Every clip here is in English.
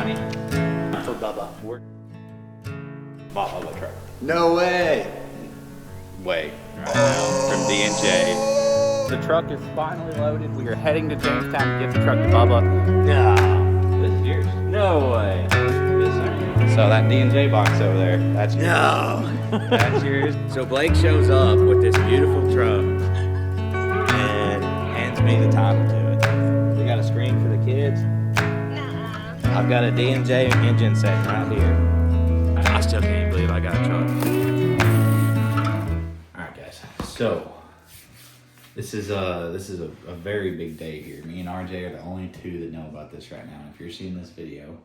Ronnie. For Bubba. We're Bubba truck. No way. Way. Right now from D&J. The truck is finally loaded. We are heading to Jamestown to give the truck to Bubba. No. This is yours. No way. Yes, sir. So that D&J box over there, that's yours. No. That's yours. So Blake shows up with this beautiful truck and hands me the title to it. We got a screen for the kids. I've got a D&J engine set right here. I still can't believe I got a truck. Alright guys, so this is a very big day here. Me and RJ are the only two that know about this right now. If you're seeing this video,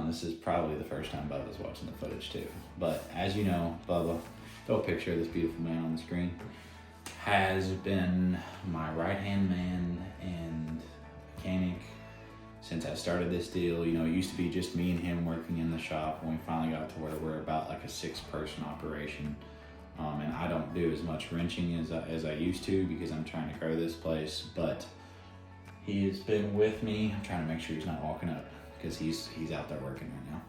this is probably the first time Bubba's watching the footage too. But as you know, Bubba, throw a picture of this beautiful man on the screen, has been my right-hand man and mechanic since I started this deal. You know, it used to be just me and him working in the shop when we finally got to where we're about like a 6-person operation. And I don't do as much wrenching as I used to because I'm trying to grow this place, but he has been with me. I'm trying to make sure he's not walking up because he's out there working right now.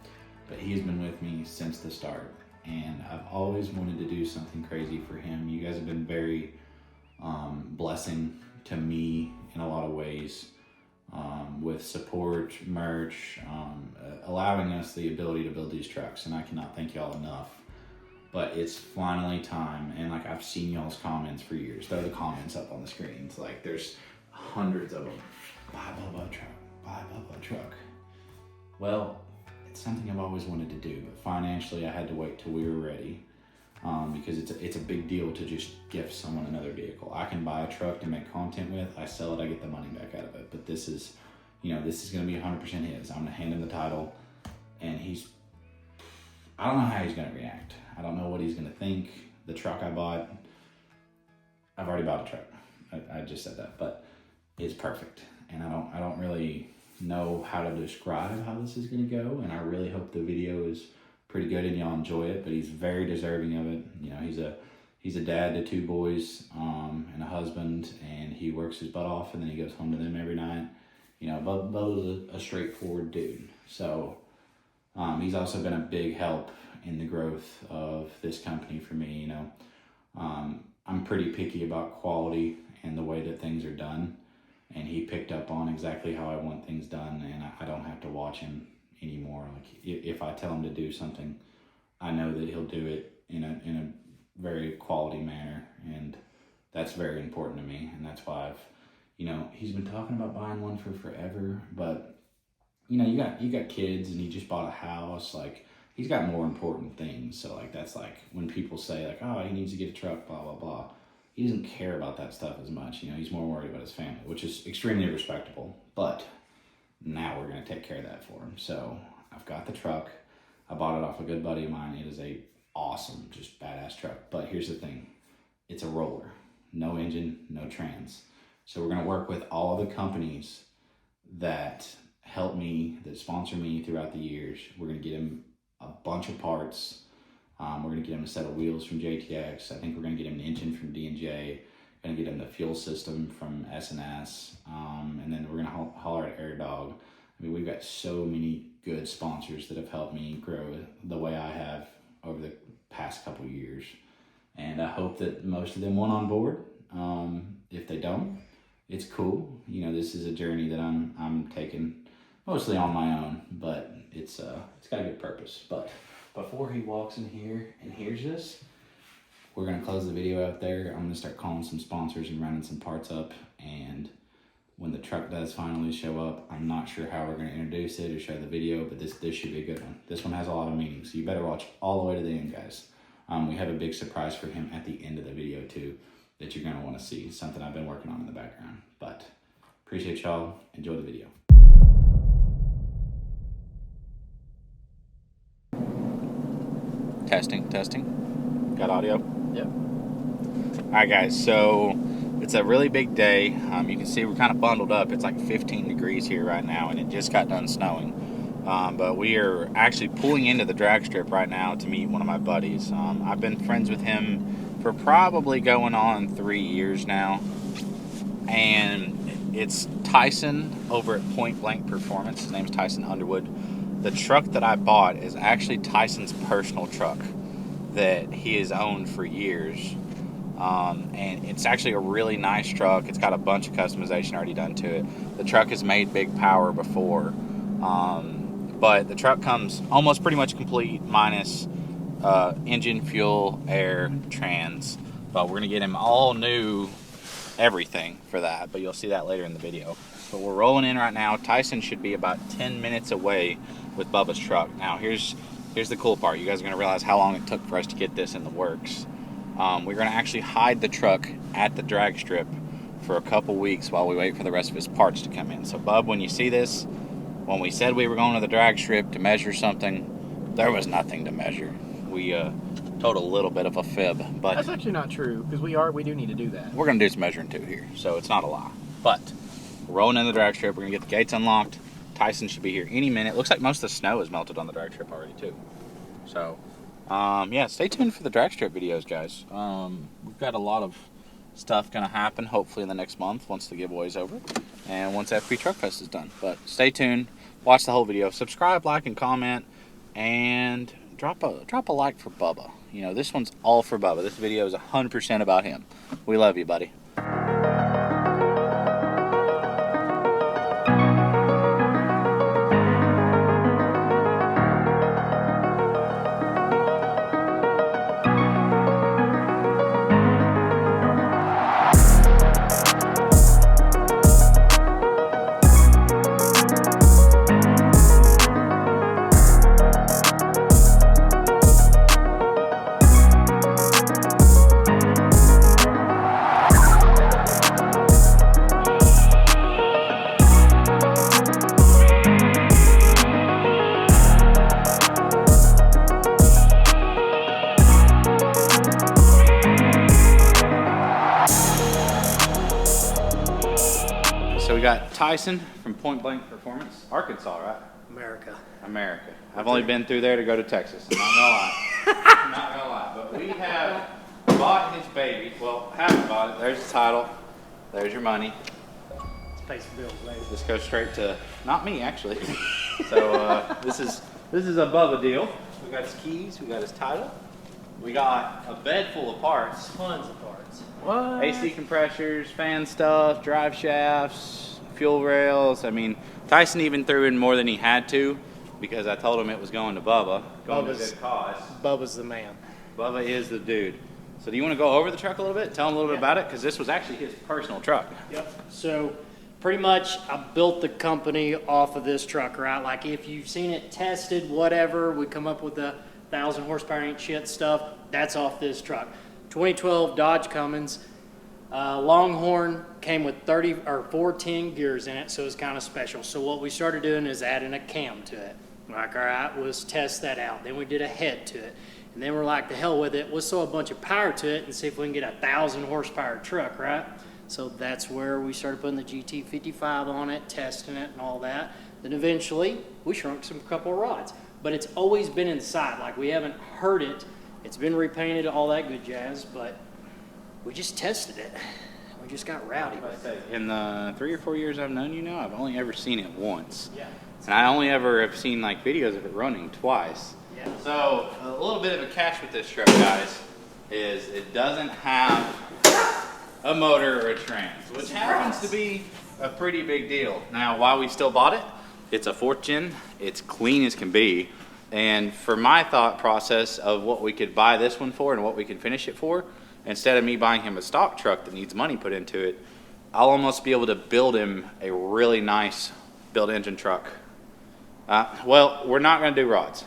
But he's been with me since the start, and I've always wanted to do something crazy for him. You guys have been very blessing to me in a lot of ways. With support, merch, allowing us the ability to build these trucks, and I cannot thank y'all enough. But it's finally time, and like I've seen y'all's comments for years. Throw the comments up on the screens. Like there's hundreds of them. Buy Bubba a truck, buy Bubba a truck. Well, it's something I've always wanted to do, but financially I had to wait till we were ready. Because it's a big deal to just gift someone another vehicle. I can buy a truck to make content with, I sell it, I get the money back out of it. But this is, you know, this is gonna be 100% his. I'm gonna hand him the title, and I don't know how he's gonna react. I don't know what he's gonna think. The truck I bought, I've already bought a truck. I just said that, but it's perfect. And I don't really know how to describe how this is gonna go, and I really hope the video is pretty good and y'all enjoy it. But he's very deserving of it. You know, he's a dad to 2 boys and a husband, and he works his butt off, and then he goes home to them every night. You know, Bubba's a straightforward dude. So he's also been a big help in the growth of this company for me. You know, I'm pretty picky about quality and the way that things are done, and he picked up on exactly how I want things done, and I don't have to watch him anymore. Like if I tell him to do something, I know that he'll do it in a very quality manner, and that's very important to me. And that's why he's been talking about buying one for forever, but you know, you got kids, and he just bought a house. Like he's got more important things. So like that's like when people say like, oh, he needs to get a truck, blah blah blah. He doesn't care about that stuff as much. You know, he's more worried about his family, which is extremely respectable. But now we're gonna take care of that for him. So I've got the truck. I bought it off a good buddy of mine. It is a awesome, just badass truck. But here's the thing, it's a roller, no engine, no trans. So we're gonna work with all the companies that help me, that sponsor me throughout the years. We're gonna get him a bunch of parts. We're gonna get him a set of wheels from JTX. I think we're gonna get him an engine from D&J. Gonna get him the fuel system from S&S, and then we're gonna holler at Air Dog. I mean, we've got so many good sponsors that have helped me grow the way I have over the past couple of years, and I hope that most of them want on board. If they don't, it's cool. You know, this is a journey that I'm taking mostly on my own, but it's got a good purpose. But before he walks in here and hears this, we're gonna close the video out there. I'm gonna start calling some sponsors and running some parts up, and when the truck does finally show up, I'm not sure how we're gonna introduce it or show the video, but this should be a good one. This one has a lot of meaning, so you better watch all the way to the end, guys. We have a big surprise for him at the end of the video too, that you're gonna wanna see, something I've been working on in the background. But appreciate y'all, enjoy the video. Testing. Got audio? Yep. All right, guys, so it's a really big day. You can see we're kind of bundled up. It's like 15 degrees here right now, and it just got done snowing. But we are actually pulling into the drag strip right now to meet one of my buddies. I've been friends with him for probably going on 3 years now, and it's Tyson over at Point Blank Performance. His name's Tyson Underwood. the truck that I bought is actually Tyson's personal truck that he has owned for years. And it's actually a really nice truck. It's got a bunch of customization already done to it. The truck has made big power before, but the truck comes almost pretty much complete minus engine, fuel, air, trans. But we're gonna get him all new everything for that, but you'll see that later in the video. But we're rolling in right now. Tyson should be about 10 minutes away with Bubba's truck. Now here's the cool part. You guys are gonna realize how long it took for us to get this in the works. We're gonna actually hide the truck at the drag strip for a couple weeks while we wait for the rest of his parts to come in. So Bub, when you see this, when we said we were going to the drag strip to measure something, there was nothing to measure. We told a little bit of a fib, but that's actually not true, because we do need to do that. we're gonna do some measuring too here, so it's not a lie. But we're rolling in the drag strip. We're gonna get the gates unlocked. Tyson should be here any minute. Looks like most of the snow is melted on the drag strip already too. So yeah, stay tuned for the drag strip videos, guys. We've got a lot of stuff gonna happen hopefully in the next month once the giveaway's over and once FP Truck Fest is done. But stay tuned, watch the whole video, subscribe, like, and comment, and drop a like for Bubba. You know, this one's all for Bubba. This video is 100% about him. We love you, buddy. So we got Tyson from Point Blank Performance, Arkansas, right? America. I've only been through there to go to Texas. I'm not gonna lie. Not gonna lie. But we have bought his baby. Well, haven't bought it. There's the title. There's your money. Let's pay some bills, baby. This goes straight to not me actually. So this is a Bubba deal. We got his keys. We got his title. We got a bed full of parts. Tons of parts. What? AC compressors, fan stuff, drive shafts, fuel rails. I mean, Tyson even threw in more than he had to because I told him it was going to Bubba. Going to good cause. Bubba's the man. Bubba is the dude. So do you want to go over the truck a little bit? Tell him a little bit about it, because this was actually his personal truck. Yep. So pretty much I built the company off of this truck, right? Like if you've seen it tested, whatever, we come up with the 1,000 horsepower ain't shit stuff, that's off this truck. 2012 Dodge Cummins. Longhorn came with 410 gears in it, so it's kind of special. So what we started doing is adding a cam to it. Like, all right, let's test that out. Then we did a head to it. And then we're like, the hell with it, let's throw a bunch of power to it and see if we can get a 1,000 horsepower truck, right? So that's where we started putting the GT55 on it, testing it and all that. Then eventually, we shrunk some couple of rods. But it's always been inside, like we haven't hurt it. It's been repainted, all that good jazz, but we just tested it. We just got rowdy with it. In the 3 or 4 years I've known you now, I've only ever seen it once. Yeah. And I only ever have seen like videos of it running twice. Yeah. So a little bit of a catch with this truck, guys, is it doesn't have a motor or a trans, which happens to be a pretty big deal. Now, why we still bought it? It's a 4th gen. It's clean as can be. And for my thought process of what we could buy this one for and what we could finish it for, instead of me buying him a stock truck that needs money put into it, I'll almost be able to build him a really nice built engine truck. Well, we're not going to do rods.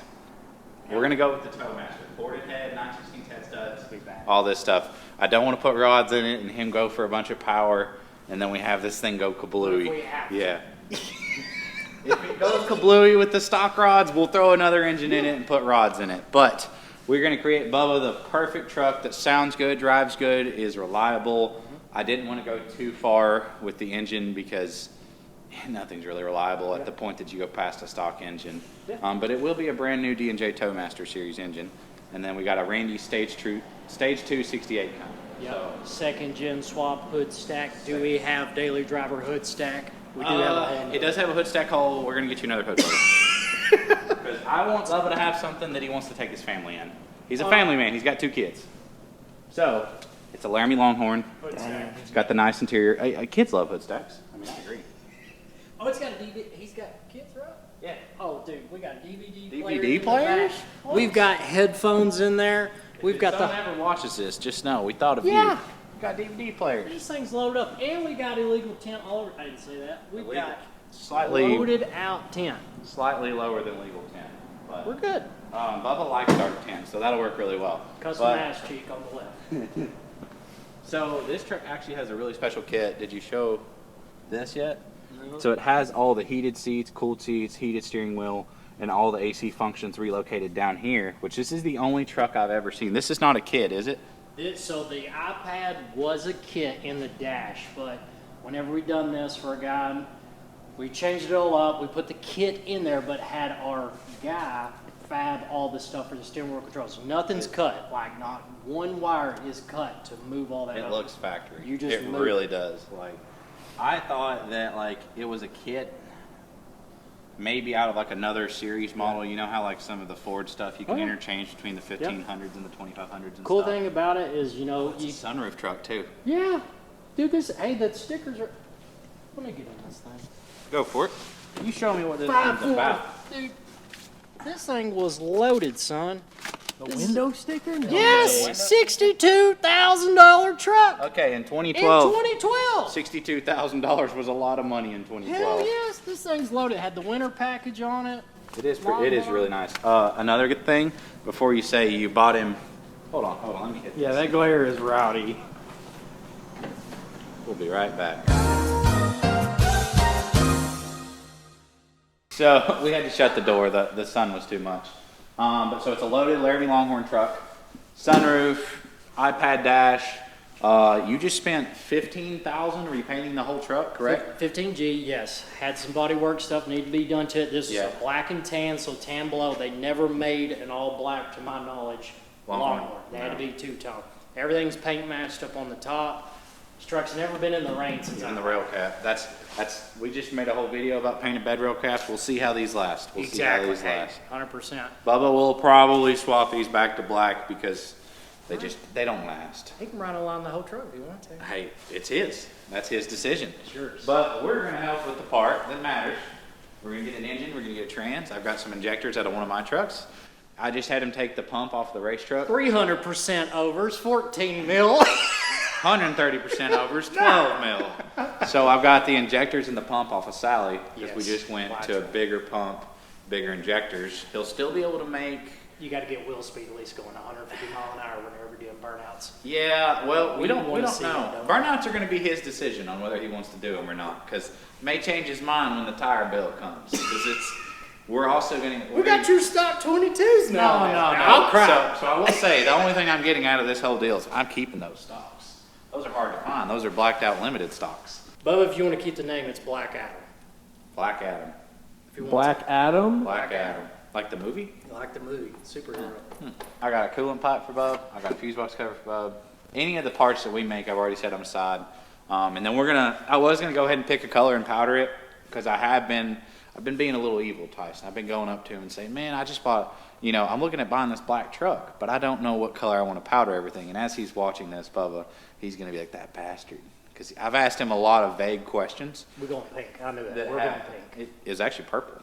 We're going to go with the Towmaster. Ported head, 9/16 head studs, all this stuff. I don't want to put rods in it and him go for a bunch of power, and then we have this thing go kablooey. Yeah. If it goes kablooey with the stock rods, we'll throw another engine in it and put rods in it. But we're going to create Bubba the perfect truck that sounds good, drives good, is reliable. I didn't want to go too far with the engine because nothing's really reliable at the point that you go past a stock engine. But it will be a brand new D&J Towmaster series engine. And then we got a Randy Stage 2 68 coming. Yep. So, 2nd gen swap hood stack. Do we have daily driver hood stack? We do have a whole It does have a hood stack hole. We're going to get you another hood. I want Bubba to have something that he wants to take his family in. He's a family man. He's got 2 kids. So, it's a Laramie Longhorn. It's got the nice interior. Kids love hood stacks. I mean, I agree. Oh, it's got a DVD. He's got kids, right? Yeah. Oh, dude, we got DVD DVD players? We've got headphones in there. We've got If someone ever watches this, just know we thought of you. Yeah. We got DVD players. These things loaded up, and we got illegal tent all over. I didn't say that. We've Illegal. got Slightly loaded out tent. Slightly lower than legal 10. But We're good. Bubba likes dark 10, so that'll work really well. Custom But- ass cheek on the left. So this truck actually has a really special kit. Did you show this yet? No. So it has all the heated seats, cooled seats, heated steering wheel, and all the AC functions relocated down here, which this is the only truck I've ever seen. This is not a kit, is it? So the iPad was a kit in the dash, but whenever we done this for a guy, we changed it all up. We put the kit in there, but had our guy fab all the stuff for the steering wheel controls. Nothing's cut. Like, not one wire is cut to move all that It up. looks factory. You just it move really it. does. Like, I thought that like it was a kit, maybe out of like another series model. You know how like some of the Ford stuff you can interchange between the 1500s and the 2500s and Cool stuff. thing about it is, you know, It's a sunroof truck too. yeah, dude, hey, the stickers are, let me get in this thing. Go for it. You show me what this 5'4", thing's about. dude, this thing was loaded, son. The window sticker? No. Yes, $62,000 truck. Okay, in In 2012, 2012. $62,000 was a lot of money in 2012. Hell yes, this thing's loaded. It had the winter package on it. It is. It is really nice. Another good thing, before you say you bought him. Hold on. Let me hit this. Yeah, that glare is rowdy. We'll be right back. So we had to shut the door. The sun was too much. But so it's a loaded Laramie Longhorn truck, sunroof, iPad dash. You just spent $15,000 repainting the whole truck, correct? 15G, yes. Had some body work stuff need to be done to it. This is a black and tan, so tan below. They never made an all black, to my knowledge, Longhorn. They had to be two-tone. Everything's paint matched up on the top. This truck's never been in the rain since And the rail cap. That's. We just made a whole video about painted bed rail caps. We'll see how these last. We'll see how these last. 100%. Bubba will probably swap these back to black because they don't last. He can run along the whole truck if he wants to. Hey, it's his. That's his decision. It's yours. But we're gonna help with the part that matters. We're gonna get an engine. We're gonna get a trans. I've got some injectors out of one of my trucks. I just had him take the pump off the race truck. 300% overs, 14 mil. 130% overs, 12 mil. So I've got the injectors and the pump off of Sally because we Yes. just went to a bigger pump, bigger injectors. He'll still be able to make. You got to get wheel speed at least going 150 mile an hour whenever you're doing burnouts. Yeah, well, we don't wanna know. see that, don't we? Burnouts are going to be his decision on whether he wants to do them or not, because may change his mind when the tire bill comes. Because we're also going to. We got your stock 22s now. No. I'll cry. So I will say the only thing I'm getting out of this whole deal is I'm keeping those stocks. Those are hard to find. Those are blacked out limited stocks. Bubba, if you want to keep the name, it's Black Adam. Black Adam. If you want Black Adam? Black Adam. Like the movie? to. You like the movie, superhero. I got a coolant pipe for Bub. I got a fuse box cover for Bub. Any of the parts that we make, I've already set them aside. And then I was gonna go ahead and pick a color and powder it because I've been being a little evil, Tyson. I've been going up to him and saying, man, I just bought, I'm looking at buying this black truck, but I don't know what color I want to powder everything. And as he's watching this, Bubba, he's gonna be like, that bastard. Because I've asked him a lot of vague questions. We're going pink. I knew that. We're going pink. It is actually purple.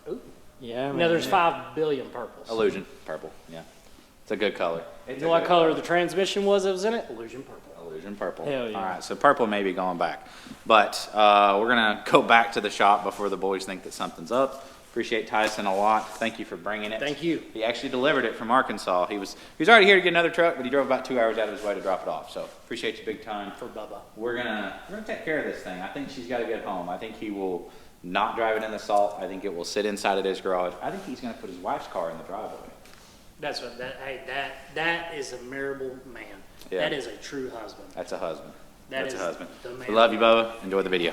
Ooh. Yeah. Now there's 5 billion purples. Illusion. Purple. Yeah. It's a good color. You know what color the transmission was that was in it? Illusion purple. Illusion purple. Hell yeah. All right, so purple may be going back. But we're going to go back to the shop before the boys think that something's up. Appreciate Tyson a lot. Thank you for bringing it. Thank you. He actually delivered it from Arkansas. He was already here to get another truck, but he drove about 2 hours out of his way to drop it off. So appreciate you big time. For Bubba. We're gonna take care of this thing. I think she's got to get home. I think he will not drive it in the salt. I think it will sit inside of his garage. I think he's gonna put his wife's car in the driveway. That's what that is a marriable man. Yeah. That is a true husband. That's a husband. That That's is a husband. the man. We love you, Bubba. Enjoy the video.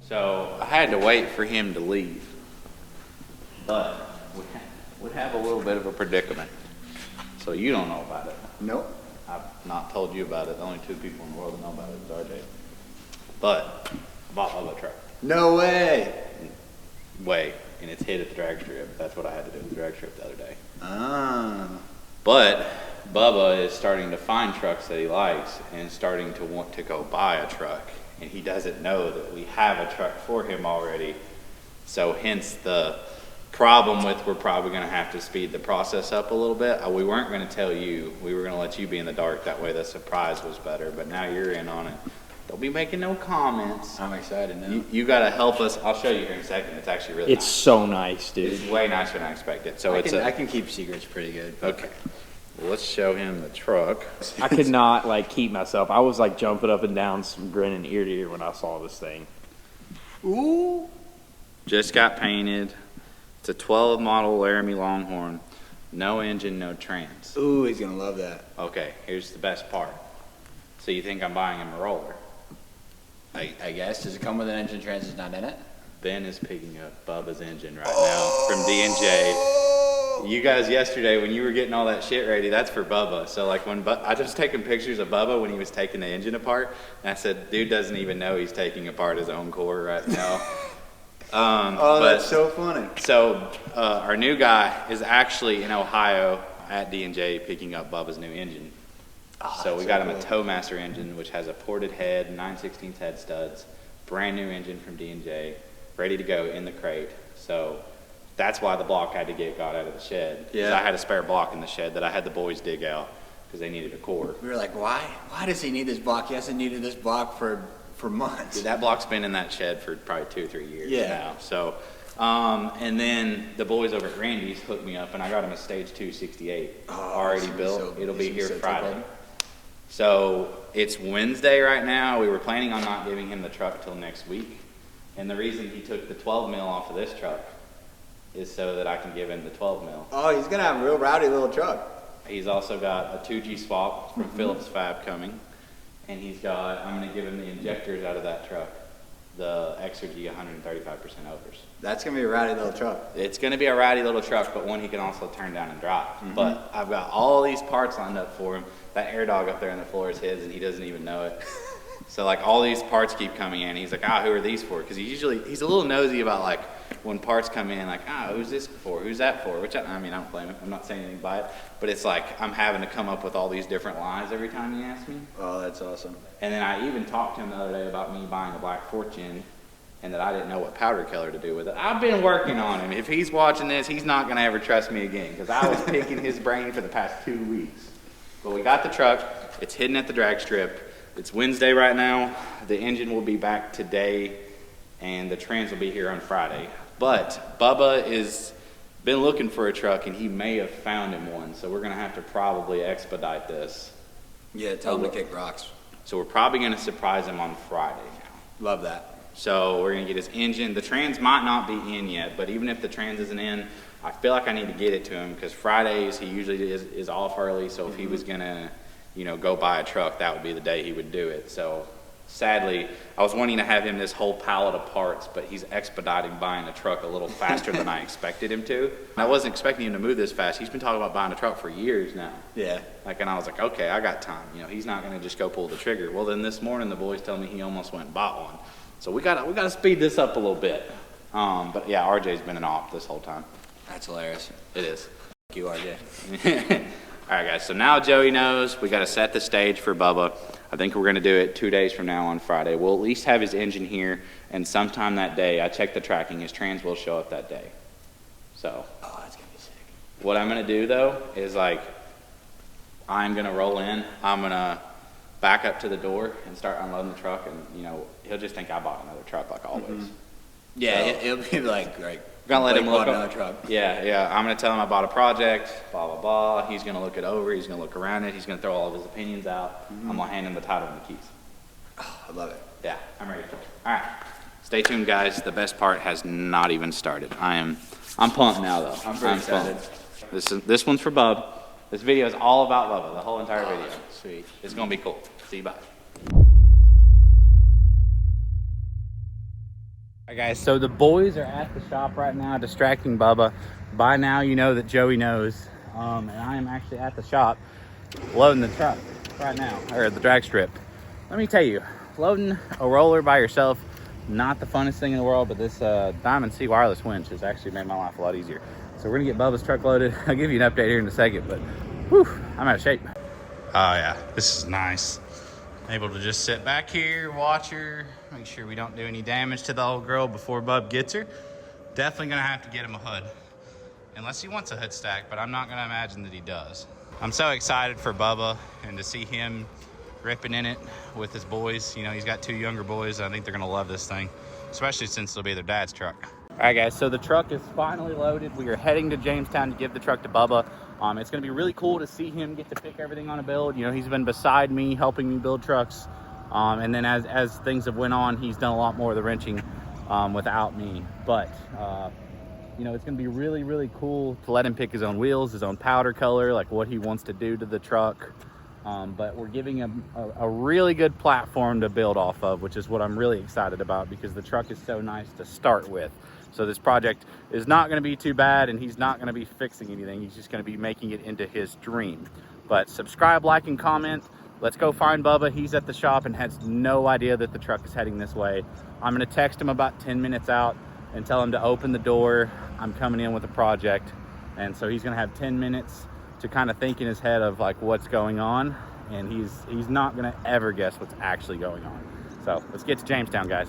So I had to wait for him to leave, but we have a little bit of a predicament. So you don't know about it. Nope. I've not told you about it. The only 2 people in the world that know about it is RJ. But I bought Bubba a truck. No way. And it's hit at the drag strip. That's what I had to do at the drag strip the other day. Ah. But Bubba is starting to find trucks that he likes and starting to want to go buy a truck. And he doesn't know that we have a truck for him already. So hence the problem with we're probably going to have to speed the process up a little bit. We weren't going to tell you. We were going to let you be in the dark. That way the surprise was better. But now you're in on it. Don't be making no comments. I'm excited now. You got to help us. I'll show you here in a second. It's actually really It's nice. so nice, dude. It's way nicer than I expected. So I can keep secrets pretty good. okay. Well, let's show him the truck. I could not like keep myself. I was like jumping up and down, grinning ear to ear when I saw this thing. Ooh. Just got painted. It's a 12 model Laramie Longhorn. No engine, no trans. Ooh, he's gonna love that. Okay, here's the best part. So you think I'm buying him a roller? I guess. Does it come with an engine trans not in it? Ben is picking up Bubba's engine right now from D&J. You guys yesterday when you were getting all that shit ready, that's for Bubba. So like when I just taking pictures of Bubba when he was taking the engine apart, and I said, dude doesn't even know he's taking apart his own core right now. That's so funny. So our new guy is actually in Ohio at D&J picking up Bubba's new engine. So we got him a Towmaster engine, which has a ported head, 9/16 head studs, brand new engine from D&J, ready to go in the crate. So that's why the block had to get got out of the shed. Yeah. I had a spare block in the shed that I had the boys dig out because they needed a core. We were like, why? Why does he need this block? He hasn't needed this block for months. Dude, that block's been in that shed for probably 2 or 3 years Yeah. now. So, and then the boys over at Randy's hooked me up, and I got him a Stage 2 68 already built. It'll be here Friday. So it's Wednesday right now. We were planning on not giving him the truck till next week. And the reason he took the 12 mil off of this truck is so that I can give him the 12 mil. Oh, he's gonna have a real rowdy little truck. He's also got a 2G swap from Phillips Fab coming. And I'm going to give him the injectors out of that truck, the Exergy 135% overs. That's gonna be a rowdy little truck. It's going to be a rowdy little truck, but one he can also turn down and drive. But I've got all these parts lined up for him. That air dog up there on the floor is his, and he doesn't even know it. So like all these parts keep coming in. He's like, who are these for? Because he's a little nosy about like when parts come in, like, who's this for? Who's that for? Which I don't blame him. I'm not saying anything by it, but it's like I'm having to come up with all these different lies every time he asks me. Oh, that's awesome. And then I even talked to him the other day about me buying a Black Fortune, and that I didn't know what powder color to do with it. I've been working on him. If he's watching this, he's not going to ever trust me again because I was picking his brain for the past 2 weeks. But we got the truck. It's hidden at the drag strip. It's Wednesday right now. The engine will be back today, and the trans will be here on Friday. But Bubba is been looking for a truck, and he may have found him one. So we're going to have to probably expedite this. Yeah, tell him to kick rocks. So we're probably going to surprise him on Friday now. Love that. So we're going to get his engine. The trans might not be in yet, but even if the trans isn't in, I feel like I need to get it to him because Fridays he usually is off early. So if he was going to, go buy a truck, that would be the day he would do it. So sadly, I was wanting to have him this whole pallet of parts, but he's expediting buying a truck a little faster than I expected him to. I wasn't expecting him to move this fast. He's been talking about buying a truck for years now. Yeah. And I was like, okay, I got time. He's not going to just go pull the trigger. Well, then this morning the boys tell me he almost went and bought one. So we gotta speed this up a little bit. But yeah, RJ's been an op this whole time. That's hilarious. It is. Thank you, RJ. All right, guys. So now Joey knows we got to set the stage for Bubba. I think we're going to do it 2 days from now on Friday. We'll at least have his engine here, and sometime that day, I checked the tracking, his trans will show up that day. So. Oh, that's gonna be sick. What I'm going to do though is I'm going to roll in. I'm going to back up to the door and start unloading the truck, and he'll just think I bought another truck like always. Yeah, So- it'll be like We're gonna let him look another truck. Yeah. I'm gonna tell him I bought a project, blah blah blah. He's gonna look it over. He's gonna look around it. He's gonna throw all of his opinions out. I'm gonna hand him the title and the keys. Oh, I love it. Yeah, I'm ready. All right, stay tuned, guys. The best part has not even started. I'm pumped now though. I'm very excited. Pumped. This one's for Bub. This video is all about Bubba. The whole entire video. Sweet. It's gonna be cool. See you. Bye. All right, guys, so the boys are at the shop right now distracting Bubba. By now, you know that Joey knows and I am actually at the shop loading the truck right now, or the drag strip. Let me tell you, loading a roller by yourself, not the funnest thing in the world, but this Diamond C wireless winch has actually made my life a lot easier. So we're gonna get Bubba's truck loaded. I'll give you an update here in a second, but whew, I'm out of shape. Oh yeah, this is nice. Able to just sit back here, watch her, make sure we don't do any damage to the old girl before Bub gets her. Definitely gonna have to get him a hood. Unless he wants a hood stack, but I'm not gonna imagine that he does. I'm so excited for Bubba and to see him ripping in it with his boys. You know, he's got 2 younger boys. I think they're gonna love this thing, especially since it'll be their dad's truck. All right, guys, so the truck is finally loaded. We are heading to Jamestown to give the truck to Bubba. It's gonna be really cool to see him get to pick everything on a build. You know, he's been beside me, helping me build trucks. And then as things have went on, he's done a lot more of the wrenching without me. But, you know, it's gonna be really, really cool to let him pick his own wheels, his own powder color, like what he wants to do to the truck. But we're giving him a really good platform to build off of, which is what I'm really excited about, because the truck is so nice to start with. So this project is not going to be too bad, and he's not going to be fixing anything. He's just going to be making it into his dream. But subscribe, like, and comment. Let's go find Bubba. He's at the shop and has no idea that the truck is heading this way. I'm going to text him about 10 minutes out and tell him to open the door. I'm coming in with a project. And so he's going to have 10 minutes to kind of think in his head of like what's going on. And he's not going to ever guess what's actually going on. So let's get to Jamestown, guys.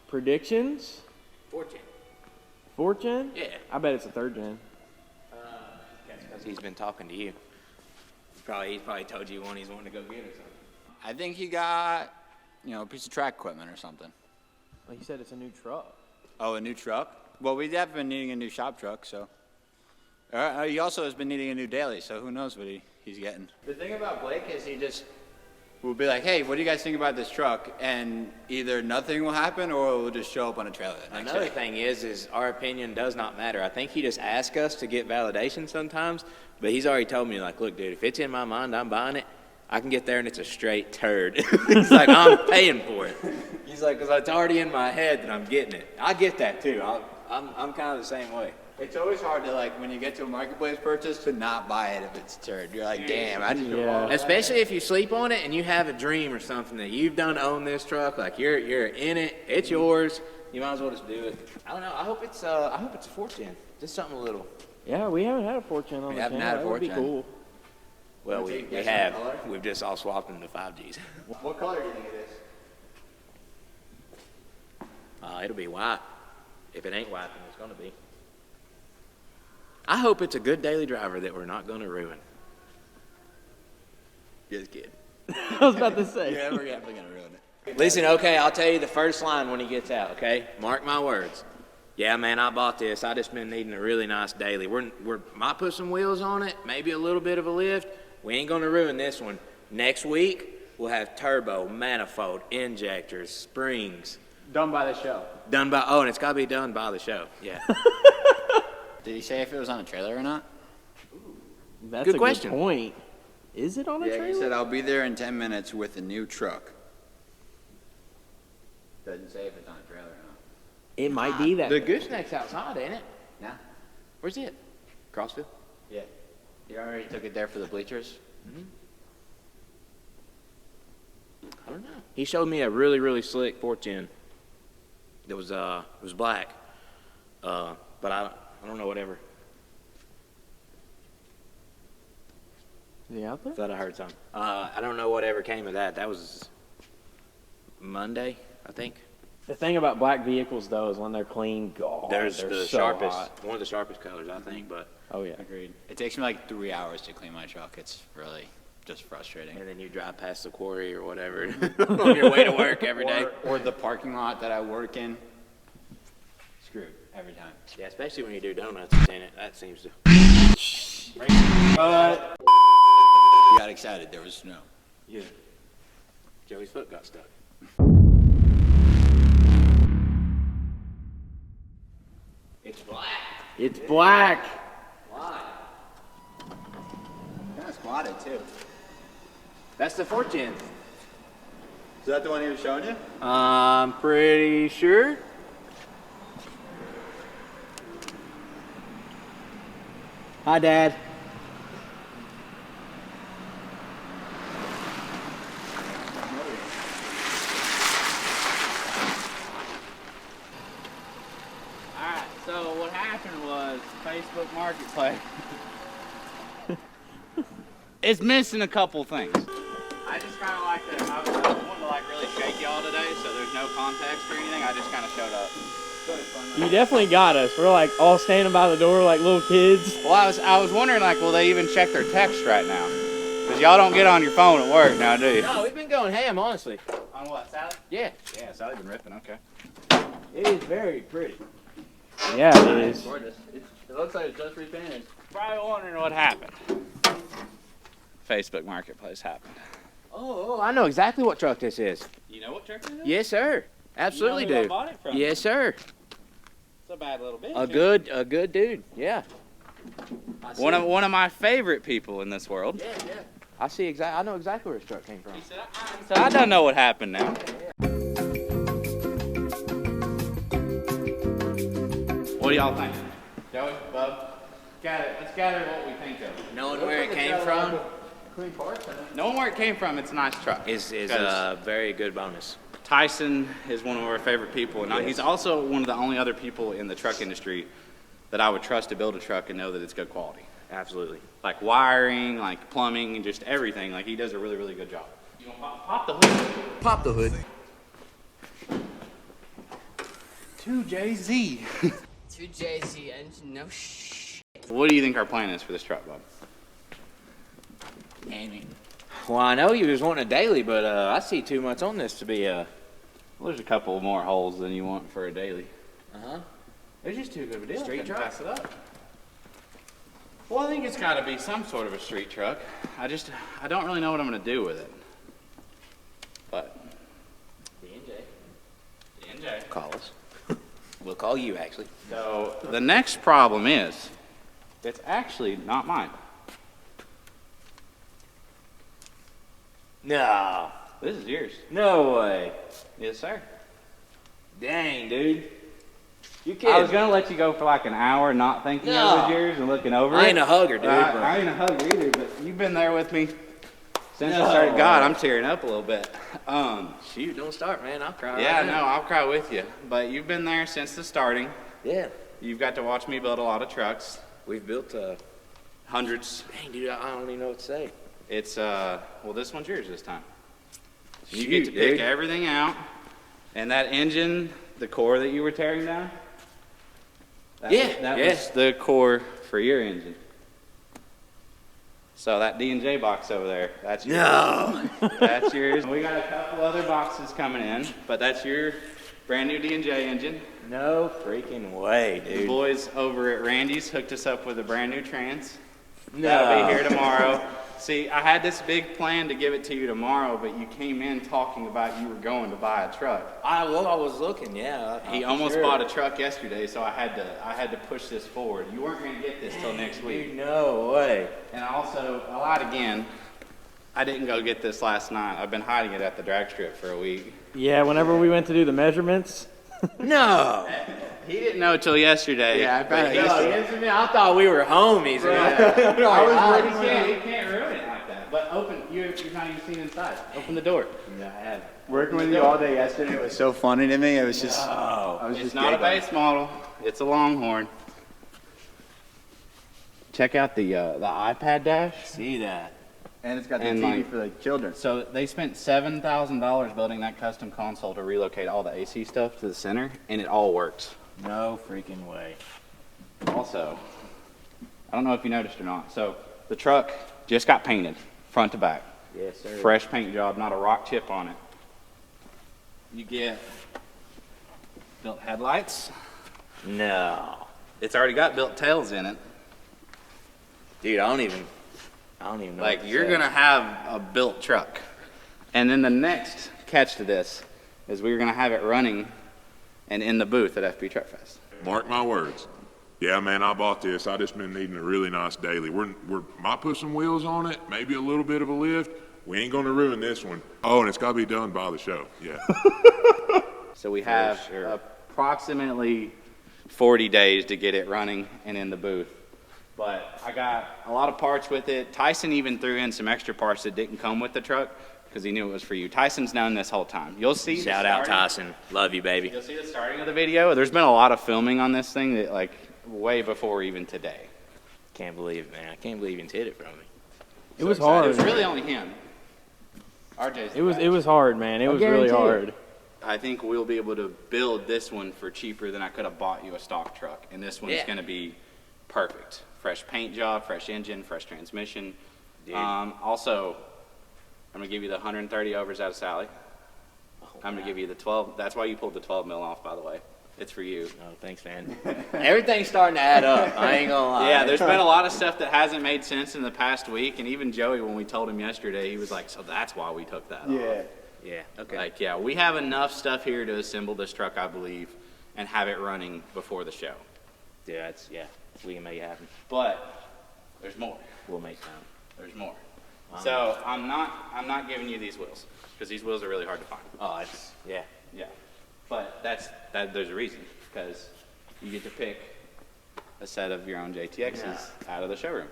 Predictions? Fourth gen? Yeah. I bet it's a third gen. That's because he's been talking to you. He's probably told you one he's wanting to go get or something. I think he got, you know, a piece of track equipment or something. Well, he said it's a new truck. Oh, a new truck? Well, we have been needing a new shop truck, so. He also has been needing a new daily, so who knows what he's getting. The thing about Blake is he just will be like, hey, what do you guys think about this truck? And either nothing will happen or it will just show up on a trailer the next Another day. thing is our opinion does not matter. I think he just asks us to get validation sometimes, but he's already told me, like, look, dude, if it's in my mind, I'm buying it. I can get there and it's a straight turd. He's like, I'm paying for it. He's like, because it's already in my head that I'm getting it. I get that too. I'm kind of the same way. It's always hard to, like, when you get to a marketplace purchase, to not buy it if it's turd. You're like, damn, I just Especially if you sleep on it and you have a dream or something that you've done to own this truck, like you're in it, it's yours. You might as well just do it. I don't know. I hope it's a 410. Just something a little. Yeah, we haven't had a 410 on the channel. That would be cool. Well, we have. We've just all swapped them to 5Gs. What color do you think it is? It'll be white. If it ain't white, then it's gonna be. I hope it's a good daily driver that we're not gonna ruin. Just kidding. I was about to say. Yeah, we're definitely gonna ruin it. Listen, okay, I'll tell you the first line when he gets out, okay? Mark my words. Yeah, man, I bought this. I just been needing a really nice daily. We're might put some wheels on it, maybe a little bit of a lift. We ain't gonna ruin this one. Next week, we'll have turbo, manifold, injectors, springs. Done by the show. And it's gotta be done by the show, yeah. Did he say if it was on a trailer or not? That's Good a question. good point. Is it on a Yeah, trailer? he said, I'll be there in 10 minutes with a new truck. Doesn't say if it's on a trailer or not. It might be that. The gooseneck's outside, ain't it? Yeah. Where's it? Crossville? Yeah. You already took it there for the bleachers? I don't know. He showed me a really, really slick 410. It was black. But I don't know whatever. Is he out there? Thought I heard something. I don't know whatever came of that. That was Monday, I think. The thing about black vehicles, though, is when they're clean, God, There's they're the so sharpest, hot. one of the sharpest colors, I think. But Oh, yeah. Agreed. It takes me like 3 hours to clean my truck. It's really just frustrating. and then you drive past the quarry or whatever on your way to work every day. Or the parking lot that I work in. Screwed every time. Yeah, especially when you do donuts in it. That seems to. We got excited. There was snow. Yeah. Joey's foot got stuck. It's black. It's black. Why? Kind of squatted too. That's the 410. Is that the one he was showing you? I'm pretty sure. Hi, Dad. Alright, so what happened was Facebook Marketplace. It's missing a couple things. I just kind of like to, I was wanting to like really shake y'all today, so there's no context or anything. I just kind of showed up. You definitely got us. We're like all standing by the door like little kids. Well, I was wondering, like, will they even check their text right now? Because y'all don't get on your phone at work now, do you? No, we've been going ham, honestly. On what, Sally? Yeah. Yeah, Sally's been ripping, okay. It is very pretty. Yeah, it is. Gorgeous. It looks like it's just repainted. Probably wondering what happened. Facebook Marketplace happened. Oh, I know exactly what truck this is. You know what truck it is? Yes, sir. Absolutely You know who I do. bought it from? Yes, sir. It's a bad little bitch. A good dude. Yeah. One of my favorite people in this world. Yeah. I know exactly where his truck came from. He said, So I don't know what happened now. What do y'all think? Joey, Bub? Let's gather what we think of it. Knowing where it came from Knowing where it came from, it's a nice truck. is a very good bonus. Tyson is one of our favorite people, and he's also one of the only other people in the truck industry that I would trust to build a truck and know that it's good quality. Absolutely. Like wiring, like plumbing, and just everything. Like he does a really, really good job. You want pop the hood? Pop the hood. To Jay-Z. To Jay-Z engine, no shit. What do you think our plan is for this truck, Bob? Gaming. Well, I know you was wanting a daily, but I see too much on this to be Well, there's a couple more holes than you want for a daily. Uh-huh. It's just too good of a deal. Street Couldn't truck? Pass it up. Well, I think it's got to be some sort of a street truck. I don't really know what I'm going to do with it. But D&J. Call us. We'll call you, actually. So the next problem is, it's actually not mine. No. This is yours. No way. Yes, sir. Dang, dude. You I kidding? was going to let you go for like an hour not thinking it No. was yours and looking over I it. ain't a hugger, dude. I ain't a hugger either, but you've been there with me since No. I started. God, I'm tearing up a little bit. Shoot, don't start, man. I'll cry. Yeah, right no, now. I'll cry with you. But you've been there since the starting. Yeah. You've got to watch me build a lot of trucks, We've built hundreds. dang, dude, I don't even know what to say. It's well, this one's yours this time. You Shoot, get to pick dude. everything out, and that engine, the core that you were tearing down. That Yeah, was the core for your engine. So that D&J box over there, that's yours. No. That's yours. We got a couple other boxes coming in, but that's your brand new D&J engine. No freaking way, The dude. boys over at Randy's hooked us up with a brand new trans. No. That'll be here tomorrow. See, I had this big plan to give it to you tomorrow, but you came in talking about you were going to buy a truck. I was looking, yeah. He almost bought a truck yesterday, so I had to push this forward. You weren't going to get this till next week. Dude, no way. And also, I lied again. I didn't go get this last night. I've been hiding it at the drag strip for a week. Yeah, whenever we went to do the measurements, No. He didn't know till yesterday. Yeah, I bet. But I thought we were homies. Man. You can't ruin it like that. But open, you've not even seen inside. Open the door. Working with you all day yesterday was so funny to me. It was just, It's not a base model. It's a Longhorn. Check out the iPad dash. See that? and it's got the And TV like- for the children. So they spent $7,000 building that custom console to relocate all the AC stuff to the center, and it all works. No freaking way. Also, I don't know if you noticed or not. So the truck just got painted, front to back. Yes, sir. Fresh paint job, not a rock chip on it. You get built headlights. No. It's already got built tails in it. Dude, I don't even know. Like what to you're say. gonna have a built truck. And then the next catch to this is we're gonna have it running and in the booth at FB Truck Fest. Mark my words. Yeah, man, I bought this. I just been needing a really nice daily. We're might put some wheels on it, maybe a little bit of a lift, We ain't gonna ruin this one. Oh, and it's gotta be done by the show. Yeah. So we have approximately 40 days to get it running and in the booth. But I got a lot of parts with it. Tyson even threw in some extra parts that didn't come with the truck because he knew it was for you. Tyson's known this whole time. You'll see. Shout out Tyson. Love you, baby. You'll see the starting of the video. There's been a lot of filming on this thing that like way before even today. Can't believe it, man. I can't believe you hid it from me. It was It hard. was really only him. RJ's. It was hard, man. It was really hard. I think we'll be able to build this one for cheaper than I could have bought you a stock truck. And this one's going to be perfect. Fresh paint job, fresh engine, fresh transmission. Also, I'm going to give you the 130 overs out of Sally. I'm going to give you the 12. That's why you pulled the 12 mil off, by the way. It's for you. Oh, thanks, man. Everything's starting to add up. I ain't gonna lie. Yeah, there's been a lot of stuff that hasn't made sense in the past week. And even Joey, when we told him yesterday, he was like, so that's why we took that off. Yeah, okay. Like, yeah, we have enough stuff here to assemble this truck, I believe, and have it running before the show. Yeah, we can make it happen. But there's more. We'll make time. There's more. So I'm not giving you these wheels because these wheels are really hard to find. Oh, it's, yeah. Yeah. But there's a reason because you get to pick a set of your own JTXs out of the showroom.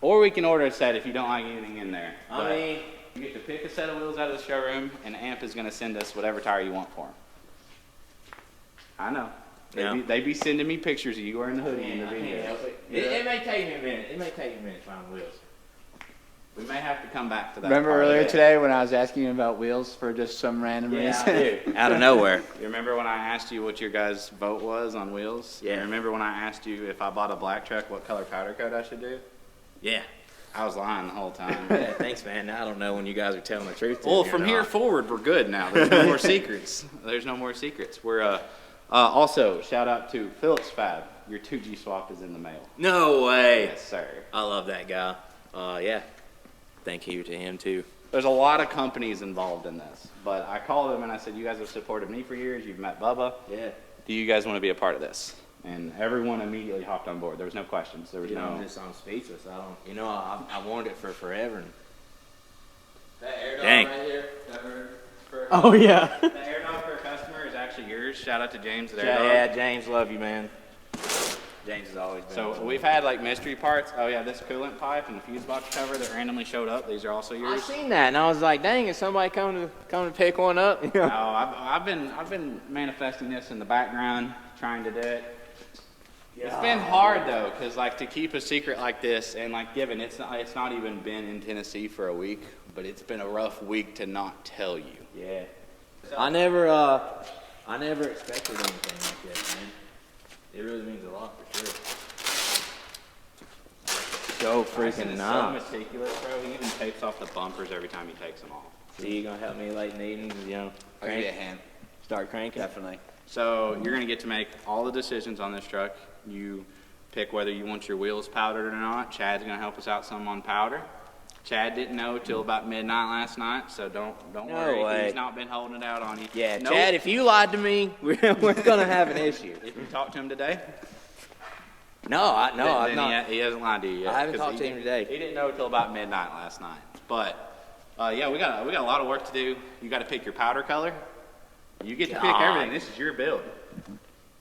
Or we can order a set if you don't like anything in there. I mean, you get to pick a set of wheels out of the showroom, and AMP is going to send us whatever tire you want for them. I know. They be sending me pictures of you wearing the hoodie in the video. It may take me a minute. It may take me a minute to find wheels. We may have to come back to that. Remember part of earlier it. today when I was asking you about wheels for just some random Yeah, reason? I do. Out of nowhere. You remember when I asked you what your guys' vote was on wheels? Yeah. You remember when I asked you if I bought a black truck, what color powder coat I should do? Yeah. I was lying the whole time. Yeah, thanks, man. Now I don't know when you guys are telling the truth. Well, from here forward, we're good now. There's no more secrets. There's no more secrets. We're also shout out to Phillips Fab. Your 2G swap is in the mail. No way. Yes, sir. I love that guy. Yeah. Thank you to him too. There's a lot of companies involved in this, but I called them and I said, you guys have supported me for years. You've met Bubba. Yeah. Do you guys want to be a part of this? And everyone immediately hopped on board. There was no questions. There was no. I'm speechless. I don't. You know, I wanted it for forever. And That air dog Dang. right here. Oh, yeah. The air dog for a customer is actually yours. Shout out to James at Air Dog. yeah, James, love you, man. James has always been. So we've had like mystery parts. Oh yeah, this coolant pipe and the fuse box cover that randomly showed up. These are also I yours. seen that, and I was like, "Dang, is somebody coming to pick one up?" No, I've been manifesting this in the background, trying to do it. It's been hard though, cause like to keep a secret like this, and like given it's not even been in Tennessee for a week, but it's been a rough week to not tell you. Yeah. I never expected anything like this, man. It really means a lot for sure. So freaking Tyson's nice. so meticulous, bro. He even tapes off the bumpers every time he takes them off. So you gonna help me late needing, I'll give you a hand. start cranking? Definitely. So you're going to get to make all the decisions on this truck. You pick whether you want your wheels powdered or not. Chad's going to help us out some on powder. Chad didn't know till about midnight last night, so don't worry. way. He's not been holding it out on you. Yeah, Nope. Chad, if you lied to me, we're gonna have an issue. If you talked to him today, No, I've then not. he hasn't lied to you yet. I haven't 'cause talked to him today. He didn't know till about midnight last night. But yeah, we got a lot of work to do. You got to pick your powder color. You get to pick God. everything. This is your build.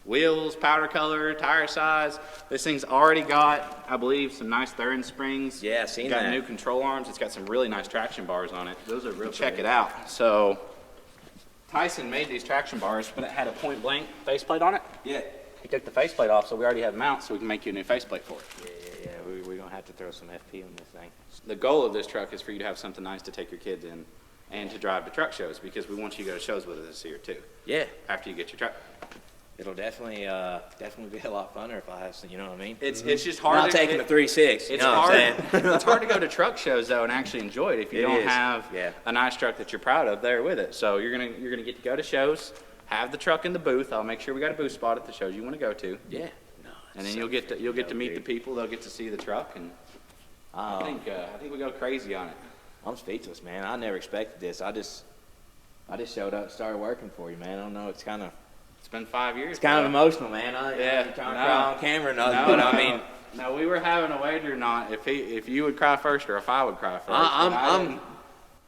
Wheels, powder color, tire size. This thing's already got, I believe, some nice Thurin springs. Yeah, I've seen It's got that. new control arms. It's got some really nice traction bars on it. Those are real. Check it out. So Tyson made these traction bars, but it had a point blank faceplate on it. Yeah. He took the faceplate off, so we already have mounts, so we can make you a new faceplate for it. Yeah. We're gonna have to throw some FP on this thing. The goal of this truck is for you to have something nice to take your kids in and to drive to truck shows, because we want you to go to shows with us this year too, Yeah. after you get your truck. It'll definitely be a lot funner if I have some. You know what I mean? It's just hard. Not taking the 3.6. You It's know what hard. I'm saying? It's hard to go to truck shows though and actually enjoy it if you It don't is, have yeah. a nice truck that you're proud of there with it. So you're gonna get to go to shows, have the truck in the booth. I'll make sure we got a booth spot at the shows you want to go to, Yeah. No. and then you'll get to meet the people. They'll get to see the truck, and I think we go crazy on it. I'm speechless, man. I never expected this. I just showed up, and started working for you, man. I don't know. It's kind of It's been 5 years. emotional, man. Yeah, I'm trying to no. cry on camera, and nothing, No, but no. I mean, No, we were having a wager not if you would cry first or if I would cry first.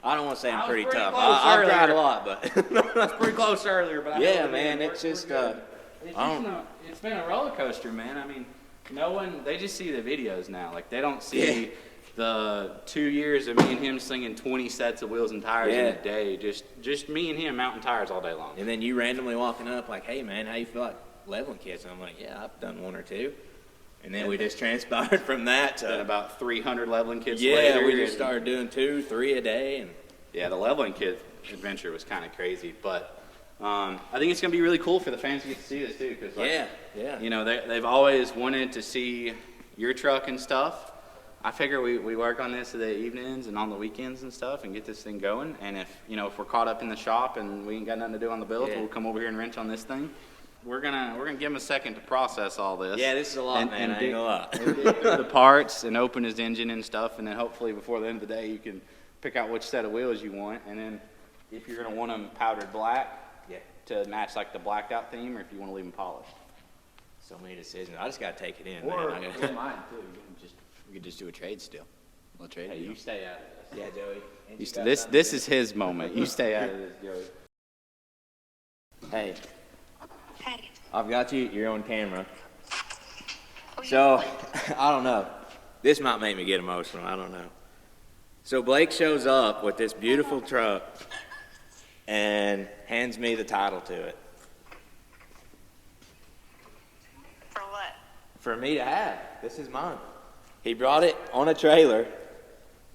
I don't want to say I'm pretty pretty tough. close I've earlier. cried a lot, but I was pretty close earlier, but I yeah, know man, we're- it's just it's been a roller coaster, man. I mean, no one, they just see the videos now. Like, they don't see the 2 years of me and him slinging 20 sets of wheels and tires in a day. Just me and him mounting tires all day long. And then you randomly walking up like, hey, man, how you feel like leveling kits? And I'm like, yeah, I've done one or two. And then we just transpired from that to Then about 300 leveling kits later. yeah, we just started doing 2, 3 a day. And Yeah, the leveling kit adventure was kind of crazy, but I think it's going to be really cool for the fans to get to see this too, because yeah. you know, they've always wanted to see your truck and stuff. I figure we work on this in the evenings and on the weekends and stuff and get this thing going. And if we're caught up in the shop and we ain't got nothing to do on the build, we'll come over here and wrench on this thing. We're gonna give him a second to process all this. Yeah, this is a lot, man. I ain't gonna lie. And dig through the parts and open his engine and stuff, and then hopefully before the end of the day you can pick out which set of wheels you want. And then if you're gonna want them powdered black, to match like the blacked out theme, or if you want to leave them polished. So many decisions. I just gotta take it in, Or man. mine too. We could just do a trade still. We'll trade. Hey, you stay out of this. Yeah, Joey. This is his moment. You stay out of this, Joey. Hey, Hey. I've got you. You're on camera. So, I don't know. This might make me get emotional. I don't know. So Blake shows up with this beautiful truck and hands me the title to it. For what? For me to have. This is mine. He brought it on a trailer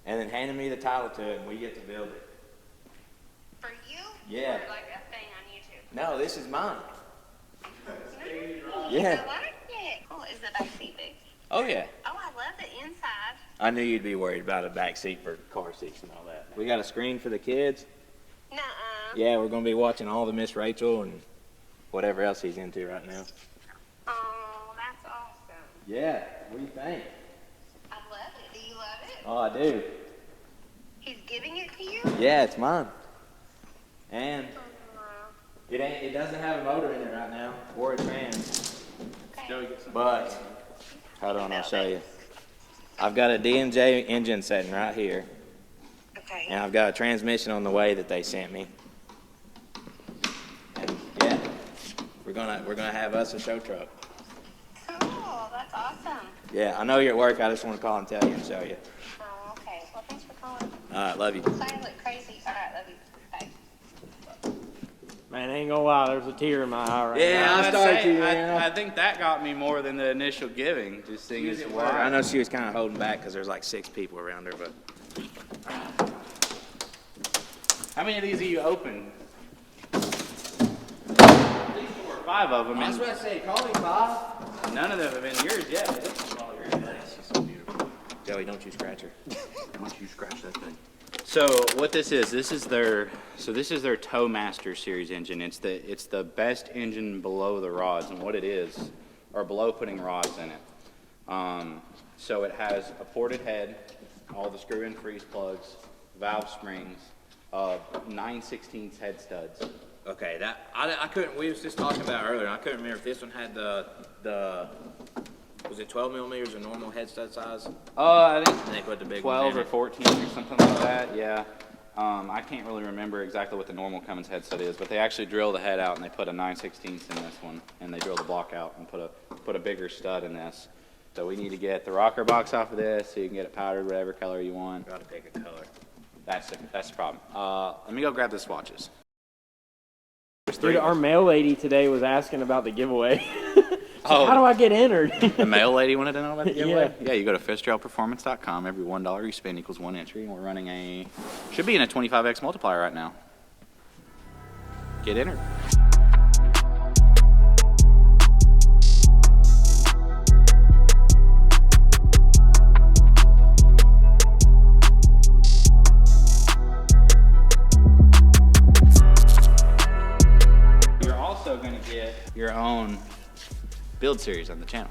and then handed me the title to it, and we get to build it. For you? Yeah. Or like a thing on YouTube? No, this is mine. Nice. Yeah. I like it. Cool. Is the back seat big? Oh, yeah. Oh, I love the inside. I knew you'd be worried about a back seat for car seats and all that. We got a screen for the kids. Nuh-uh. Yeah, we're going to be watching all the Miss Rachel and whatever else he's into right now. Oh, that's awesome. Yeah, what do you think? I love it. Do you love it? Oh, I do. He's giving it to you? Yeah, it's mine. And Oh, it doesn't have a motor in it right now, or a fan. okay. But, hold on, I'll show you. I've got a D&J engine setting right here, Okay. and I've got a transmission on the way that they sent me. And yeah, we're gonna have us a show truck. Cool. That's awesome. Yeah, I know you're at work. I just want to call and tell you and show you. Oh, okay. Well, thanks for calling. All right, love you. Sorry I look crazy. All right, love you. Bye. Man, I ain't gonna lie, there's a tear in my eye right now. Yeah, I started to. Man. I think that got me more than the initial giving. Just seeing his work. I know she was kind of holding back because there's like 6 people around her, but How many of these have you opened? At least 4 or 5 of them. I was And about to say, call me 5. none of them have been yours yet. But this is all yours. She's so beautiful. Joey, don't you scratch her. Once you scratch that thing. So what this is their Tow Master series engine. It's the best engine below the rods, and what it is, or below putting rods in it. So it has a ported head, all the screw-in freeze plugs, valve springs, 9/16 head studs. Okay, that I couldn't. We was just talking about it earlier. I couldn't remember if this one had the was it 12 millimeters or normal head stud size? I think And they put the big 12 one or in it. 14 or something like that, yeah. I can't really remember exactly what the normal Cummins head stud is, but they actually drill the head out and they put a 9/16 in this one, and they drill the block out and put a bigger stud in this. So we need to get the rocker box off of this so you can get it powdered whatever color you want. Gotta pick a color. That's the problem. Let me go grab the swatches. Dude, our mail lady today was asking about the giveaway. Oh. How do I get entered? The mail lady wanted to know about the giveaway? Yeah. Yeah, you go to fitzgeraldperformance.com. Every $1 you spend equals 1 entry, and we're running should be in a 25x multiplier right now. Get entered. You're also going to get your own build series on the channel.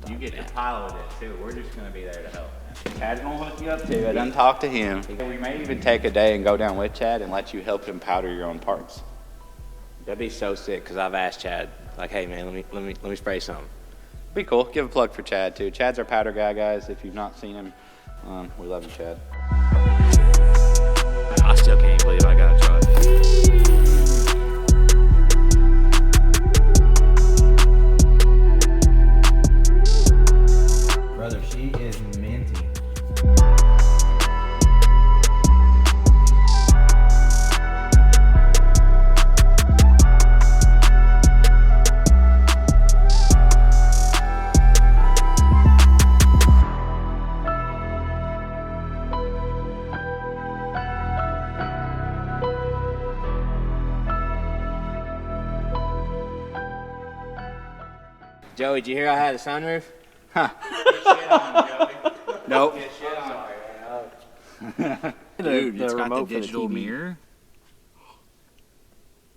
You get to pilot it too. We're just going to be there to help. Chad's going to hook you up too. I done talked to him. We may even take a day and go down with Chad and let you help him powder your own parts. That'd be so sick because I've asked Chad, like, hey man, let me spray something. Be cool. Give a plug for Chad too. Chad's our powder guy, guys. If you've not seen him, we love you, Chad. I still can't believe I got a truck. Brother, she is minty. Joey, did you hear I had a sunroof? Nope. Dude, It's got the remote for the digital TV. mirror.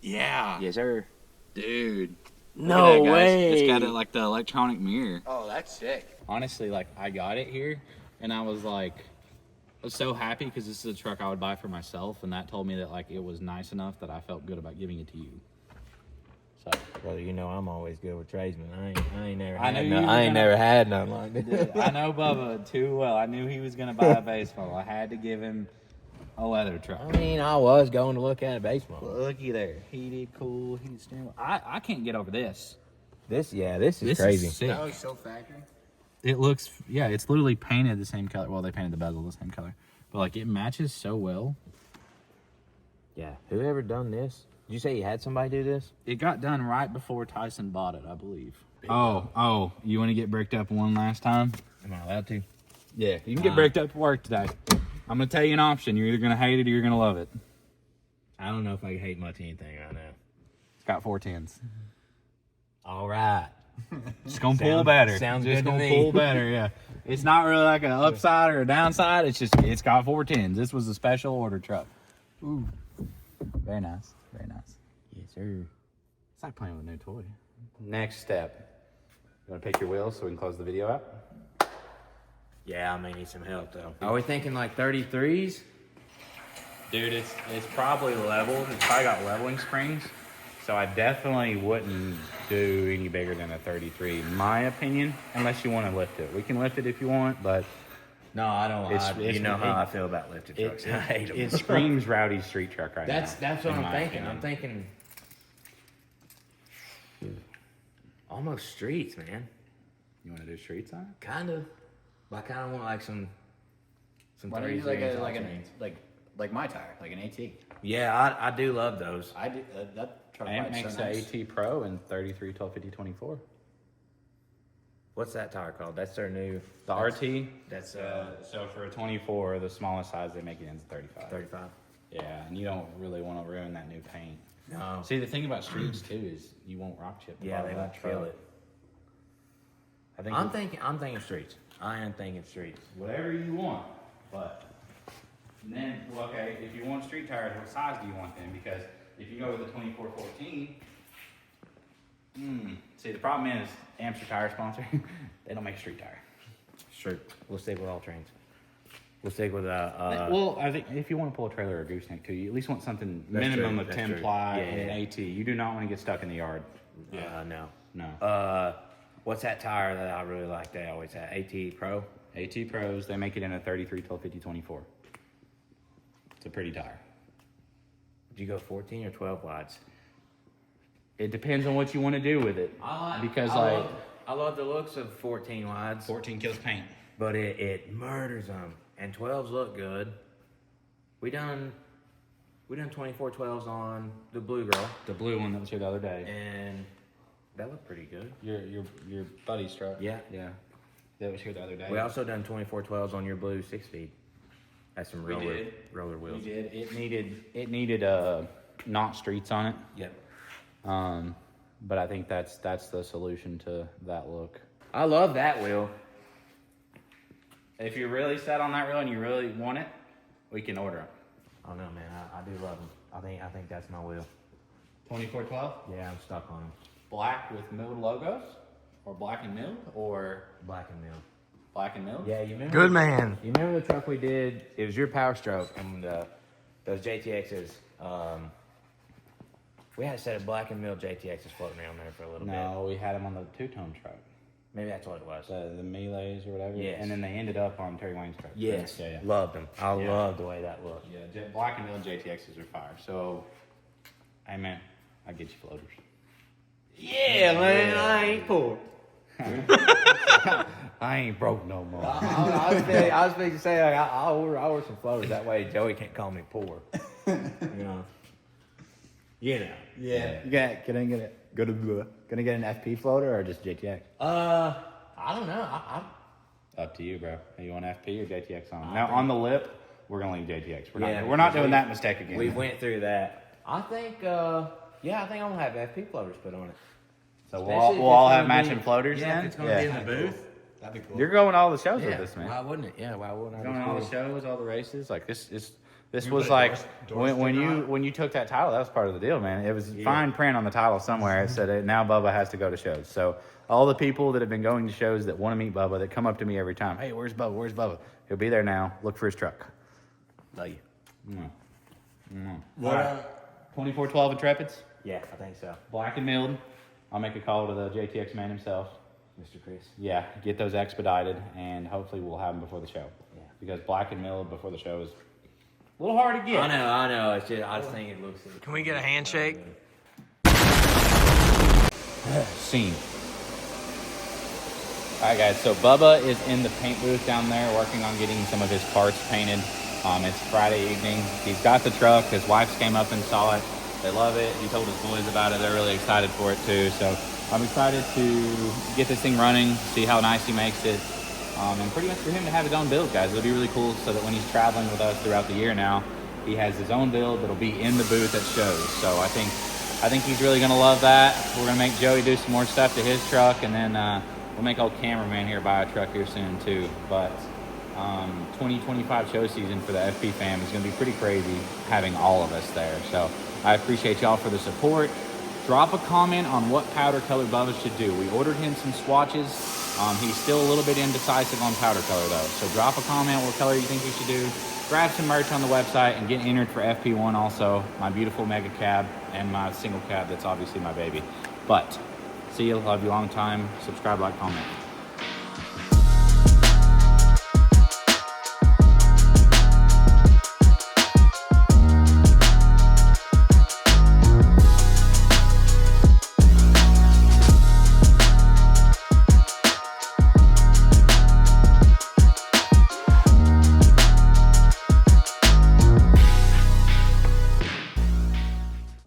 Yeah, Yes, sir. dude. No Look at that, guys. way. It's got like the electronic mirror. Oh, that's sick. Honestly, like I got it here, and I was so happy because this is a truck I would buy for myself, and that told me that like it was nice enough that I felt good about giving it to you. So, Brother, you know I'm always good with tradesmen. I ain't never I had knew none. you were I ain't gonna- never had none like this. dude, I know Bubba too well. I knew he was gonna buy a baseball. I had to give him a leather truck. I mean, I was going to look at a baseball. Looky there, heated, cool, heated steering wheel. I can't get over this. This is This crazy. is sick. That was so factory. It looks, yeah, it's literally painted the same color. Well, they painted the bezel the same color, but like it matches so well. Yeah, whoever done this? Did you say you had somebody do this? It got done right before Tyson bought it, I believe. Oh, you want to get bricked up one last time? Am I allowed to? Yeah, you can get bricked up at work today. I'm gonna tell you an option. You're either gonna hate it or you're gonna love it. I don't know if I hate much anything right now. It's got 4 tens. All right. It's gonna pull better. Sounds just good to gonna me. pull better. Yeah, it's not really like an upside or a downside. It's got 4 tens. This was a special order truck. Ooh, very nice, very nice. Yes, sir. It's like playing with a new toy. Next step. You wanna pick your wheels so we can close the video out? Yeah, I may need some help though. Are we thinking like 33s? Dude, it's probably leveled. It's probably got leveling springs. So I definitely wouldn't do any bigger than a 33, in my opinion, unless you want to lift it. We can lift it if you want, but No, I don't. It's- You know how it- I feel about lifted trucks. I hate them. it screams rowdy street truck right That's now. what in I'm my thinking. opinion. I'm thinking almost streets, man. You want to do streets on it? Kind of. But I kind of want like some Why don't you do 33s, like alternates. like my tire, like an AT? Yeah, I do love those. I do that truck And it ride's makes so the nice. AT Pro in 33, 12, 50, 24. What's that tire called? That's their new. The RT, That's so for a 24, the smallest size, they make it into 35. 35. Yeah, and you don't really want to ruin that new paint. No. See, the thing about streets too is you won't rock chip. the Yeah, bottom they of won't that feel truck. it. I think I'm thinking streets. I am thinking streets. whatever you want, but then, well, okay, if you want street tires, what size do you want them? Because if you go with the 2414, see, the problem is Amster Tire sponsor, they don't make a street tire. Sure. We'll stick with all trains. We'll stick with Well, I think if you want to pull a trailer or a gooseneck too, you at least want something That's minimum true, of that's 10 true. ply Yeah, and yeah. AT. You do not want to get stuck in the yard. no. No. What's that tire that I really like? They always have AT Pro. AT Pros, they make it in a 33, 12, 50, 24. It's a pretty tire. Would you go 14 or 12 wides? It depends on what you want to do with it. Because I love the looks of 14 wides, 14 kills paint. but it murders them. And 12s look good. We done 24 12s on the Blue Girl, The blue one that was here the other day. and that looked pretty good. Your buddy's truck. Yeah. Yeah. That was here the other day. We also done 24 12s on your blue 6-speed. That's some We roller did. roller we wheels. did. It needed not streets on it. Yep. But I think that's the solution to that look. I love that wheel. If you're really set on that wheel and you really want it, we can order them. I don't know, man. I do love them. I think that's my wheel. 2412, Yeah, I'm stuck on them. black with milled logos, or black and milled, or Black and Mill. black and milled. Yeah, you remember? Good man. You remember the truck we did? It was your Power Stroke and those JTXs. We had a set of black and mill JTXs floating around there for a little bit. No, we had them on the two-tone truck. Maybe that's what it was. the Melees or whatever. Yes. And then they ended up on Terry Wayne's truck. Yes. Yeah. Loved them. I Yeah. love the way that looked. Yeah. Black and Mill JTXs are fire. So, hey man, I get you floaters. Yeah, man. I ain't poor. I ain't broke no more. I was supposed to say like, I'll order some floaters. That way Joey can't call me poor. You know. Yeah. You gonna get an FP floater or just JTX? I don't know. Up to you, bro. You want FP or JTX on? Now on the lip, we're gonna leave JTX. We're not because doing that mistake again. We went through that. I think I'm gonna have FP floaters put on it. So Especially we'll if all it's have gonna matching be- floaters Yeah, then. if it's gonna be in the booth. That'd be cool. You're going to all the shows with this, man. Why wouldn't it? Yeah, why wouldn't I? Going to all the shows, all the races. Like this You was put like Doris when you took that title, that was part of the deal, man. It was fine print on the title somewhere. It said now Bubba has to go to shows. So all the people that have been going to shows that want to meet Bubba, that come up to me every time, hey, where's Bubba? Where's Bubba? He'll be there now. Look for his truck. Love you. All right. 2412 Intrepids, Yeah, I think so. black and milled. I'll make a call to the JTX man himself. Mr. Chris. Yeah, get those expedited, and hopefully we'll have them before the show. Yeah. Because black and milled before the show is a little hard to get. I know. It's just I just think it looks. Can we get a handshake? Scene. Alright guys, so Bubba is in the paint booth down there working on getting some of his parts painted. It's Friday evening. He's got the truck. His wife came up and saw it. They love it. He told his boys about it. They're really excited for it too. So I'm excited to get this thing running, see how nice he makes it. And pretty much for him to have his own build, guys. It'll be really cool so that when he's traveling with us throughout the year now, he has his own build that'll be in the booth at shows. So I think he's really gonna love that. We're gonna make Joey do some more stuff to his truck, and then we'll make old cameraman here buy a truck here soon too. But 2025 show season for the FP fam is gonna be pretty crazy having all of us there. So I appreciate y'all for the support. Drop a comment on what powder color Bubba should do. We ordered him some swatches. He's still a little bit indecisive on powder color though. So drop a comment what color you think we should do. Grab some merch on the website and get entered for FP1 also. My beautiful mega cab and my single cab that's obviously my baby. But see you, love you long time. Subscribe, like, comment.